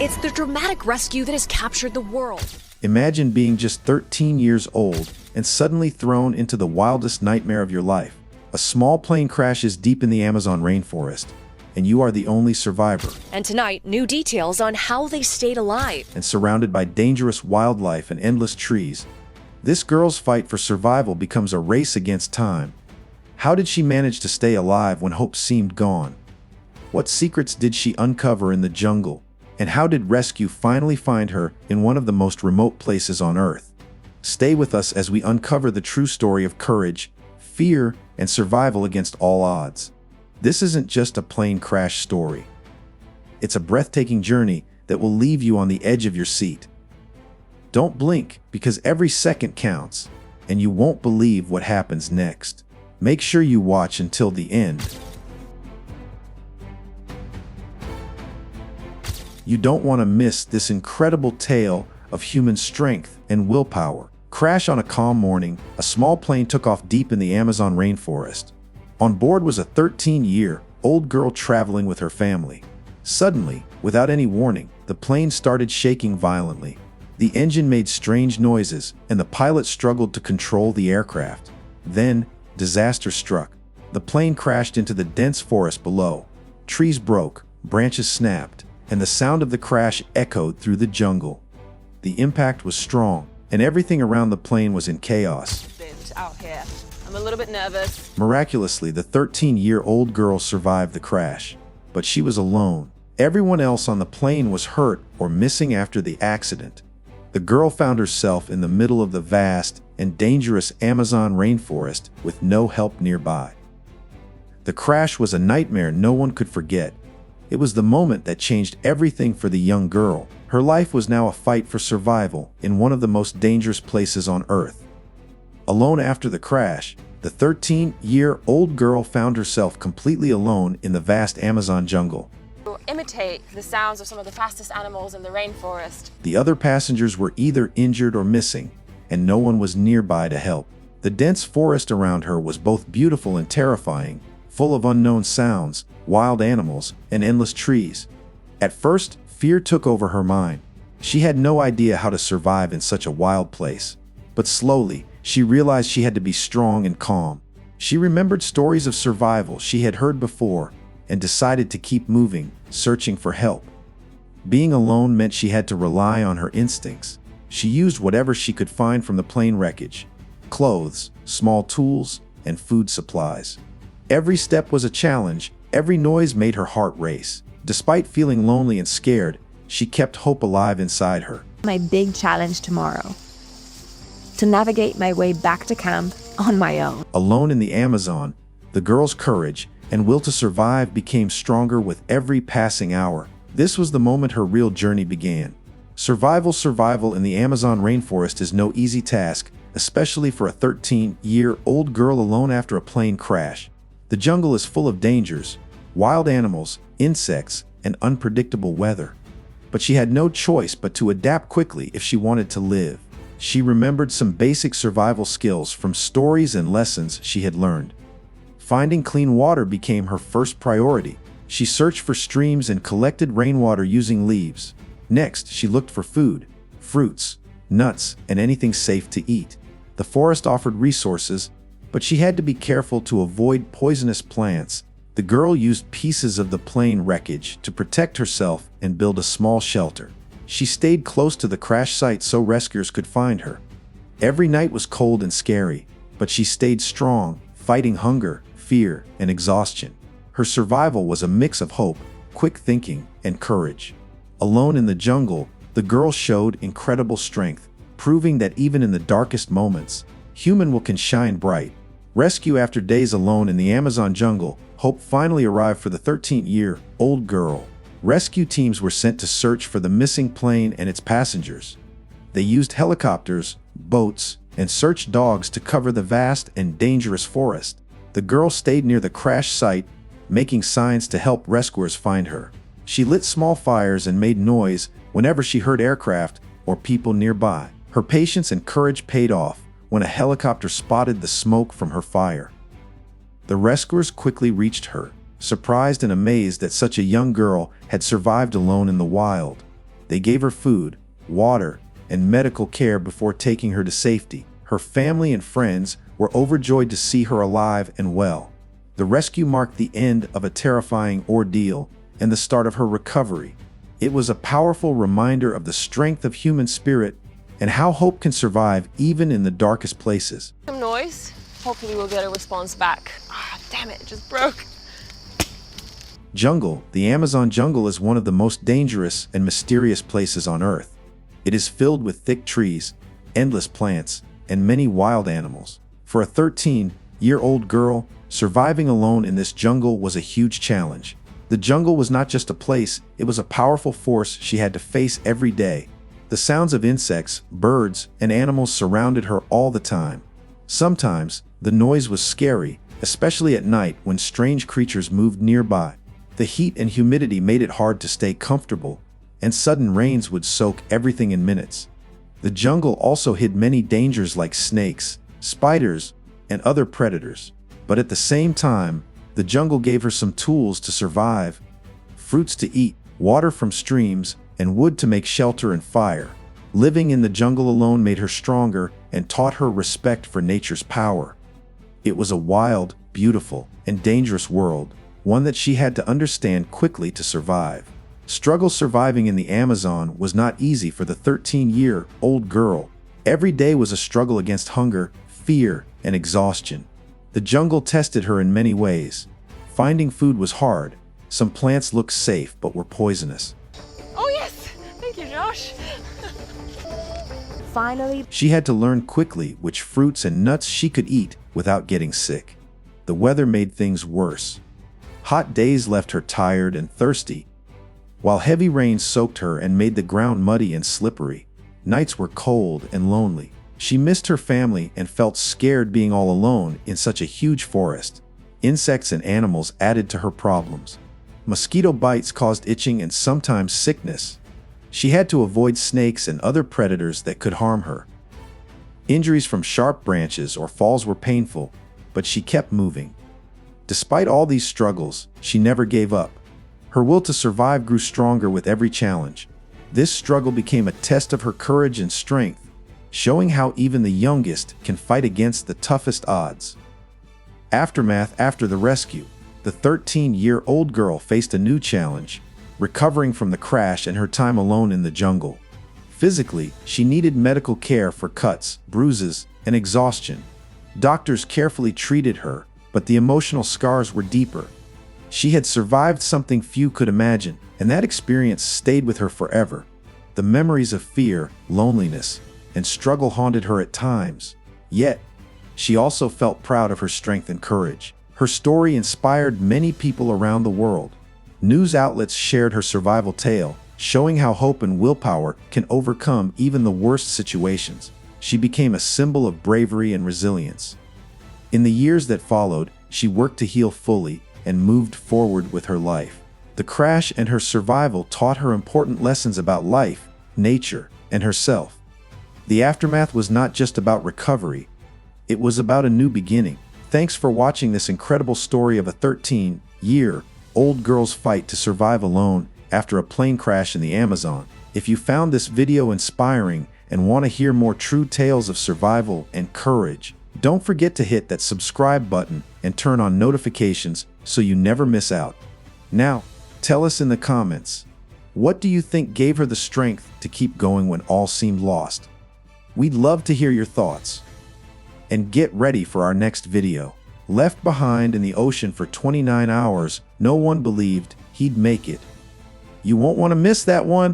It's the dramatic rescue that has captured the world. Imagine being just 13 years old and suddenly thrown into the wildest nightmare of your life. A small plane crashes deep in the Amazon rainforest, and you are the only survivor. And tonight, new details on how they stayed alive. And surrounded by dangerous wildlife and endless trees, this girl's fight for survival becomes a race against time. How did she manage to stay alive when hope seemed gone? What secrets did she uncover in the jungle? And how did rescue finally find her in one of the most remote places on Earth? Stay with us as we uncover the true story of courage, fear, and survival against all odds. This isn't just a plane crash story. It's a breathtaking journey that will leave you on the edge of your seat. Don't blink, because every second counts, and you won't believe what happens next. Make sure you watch until the end. You don't want to miss this incredible tale of human strength and willpower. Crash on a calm morning, a small plane took off deep in the Amazon rainforest. On board was a 13-year-old girl traveling with her family. Suddenly, without any warning, the plane started shaking violently. The engine made strange noises, and the pilot struggled to control the aircraft. Then, disaster struck. The plane crashed into the dense forest below. Trees broke, branches snapped, and the sound of the crash echoed through the jungle. The impact was strong, and everything around the plane was in chaos. Out here. I'm a little bit nervous. Miraculously, the 13-year-old girl survived the crash, but she was alone. Everyone else on the plane was hurt or missing after the accident. The girl found herself in the middle of the vast and dangerous Amazon rainforest with no help nearby. The crash was a nightmare no one could forget. It was the moment that changed everything for the young girl. Her life was now a fight for survival in one of the most dangerous places on Earth. Alone after the crash, the 13-year-old girl found herself completely alone in the vast Amazon jungle. Imitate the sounds of some of the fastest animals in the rainforest. The other passengers were either injured or missing, and no one was nearby to help. The dense forest around her was both beautiful and terrifying, full of unknown sounds, wild animals, and endless trees. At first, fear took over her mind. She had no idea how to survive in such a wild place. But slowly, she realized she had to be strong and calm. She remembered stories of survival she had heard before and decided to keep moving, searching for help. Being alone meant she had to rely on her instincts. She used whatever she could find from the plane wreckage: clothes, small tools, and food supplies. Every step was a challenge, every noise made her heart race. Despite feeling lonely and scared, she kept hope alive inside her. My big challenge tomorrow: to navigate my way back to camp on my own. Alone in the Amazon, the girl's courage and will to survive became stronger with every passing hour. This was the moment her real journey began. Survival in the Amazon rainforest is no easy task, especially for a 13-year-old girl alone after a plane crash. The jungle is full of dangers, wild animals, insects, and unpredictable weather. But she had no choice but to adapt quickly if she wanted to live. She remembered some basic survival skills from stories and lessons she had learned. Finding clean water became her first priority. She searched for streams and collected rainwater using leaves. Next, she looked for food, fruits, nuts, and anything safe to eat. The forest offered resources, but she had to be careful to avoid poisonous plants. The girl used pieces of the plane wreckage to protect herself and build a small shelter. She stayed close to the crash site so rescuers could find her. Every night was cold and scary, but she stayed strong, fighting hunger, fear, and exhaustion. Her survival was a mix of hope, quick thinking, and courage. Alone in the jungle, the girl showed incredible strength, proving that even in the darkest moments, human will can shine bright. Rescue after days alone in the Amazon jungle, hope finally arrived for the 13-year-old girl. Rescue teams were sent to search for the missing plane and its passengers. They used helicopters, boats, and search dogs to cover the vast and dangerous forest. The girl stayed near the crash site, making signs to help rescuers find her. She lit small fires and made noise whenever she heard aircraft or people nearby. Her patience and courage paid off when a helicopter spotted the smoke from her fire. The rescuers quickly reached her, surprised and amazed that such a young girl had survived alone in the wild. They gave her food, water, and medical care before taking her to safety. Her family and friends were overjoyed to see her alive and well. The rescue marked the end of a terrifying ordeal and the start of her recovery. It was a powerful reminder of the strength of human spirit and how hope can survive even in the darkest places. Some noise. Hopefully we'll get a response back. Ah, damn it just broke. Jungle. The Amazon jungle is one of the most dangerous and mysterious places on Earth. It is filled with thick trees, endless plants, and many wild animals. For a 13-year-old girl, surviving alone in this jungle was a huge challenge. The jungle was not just a place, it was a powerful force she had to face every day. The sounds of insects, birds, and animals surrounded her all the time. Sometimes, the noise was scary, especially at night when strange creatures moved nearby. The heat and humidity made it hard to stay comfortable, and sudden rains would soak everything in minutes. The jungle also hid many dangers like snakes, spiders, and other predators. But at the same time, the jungle gave her some tools to survive: fruits to eat, water from streams, and wood to make shelter and fire. Living in the jungle alone made her stronger and taught her respect for nature's power. It was a wild, beautiful, and dangerous world, one that she had to understand quickly to survive. Struggle surviving in the Amazon was not easy for the 13-year-old girl. Every day was a struggle against hunger, fear, and exhaustion. The jungle tested her in many ways. Finding food was hard. Some plants looked safe but were poisonous. Oh yes! Thank you, Josh. Finally, She had to learn quickly which fruits and nuts she could eat without getting sick. The weather made things worse. Hot days left her tired and thirsty, while heavy rain soaked her and made the ground muddy and slippery. Nights were cold and lonely. She missed her family and felt scared being all alone in such a huge forest. Insects and animals added to her problems. Mosquito bites caused itching and sometimes sickness. She had to avoid snakes and other predators that could harm her. Injuries from sharp branches or falls were painful, but she kept moving. Despite all these struggles, she never gave up. Her will to survive grew stronger with every challenge. This struggle became a test of her courage and strength, showing how even the youngest can fight against the toughest odds. Aftermath. After the rescue, the 13-year-old girl faced a new challenge, recovering from the crash and her time alone in the jungle. Physically, she needed medical care for cuts, bruises, and exhaustion. Doctors carefully treated her, but the emotional scars were deeper. She had survived something few could imagine, and that experience stayed with her forever. The memories of fear, loneliness, and struggle haunted her at times. Yet, she also felt proud of her strength and courage. Her story inspired many people around the world. News outlets shared her survival tale, showing how hope and willpower can overcome even the worst situations. She became a symbol of bravery and resilience. In the years that followed, she worked to heal fully and moved forward with her life. The crash and her survival taught her important lessons about life, nature, and herself. The aftermath was not just about recovery, it was about a new beginning. Thanks for watching this incredible story of a 13-year-old girl's fight to survive alone after a plane crash in the Amazon. If you found this video inspiring and want to hear more true tales of survival and courage, don't forget to hit that subscribe button and turn on notifications so you never miss out. Now, tell us in the comments, what do you think gave her the strength to keep going when all seemed lost? We'd love to hear your thoughts. And get ready for our next video. Left behind in the ocean for 29 hours, no one believed he'd make it. You won't want to miss that one.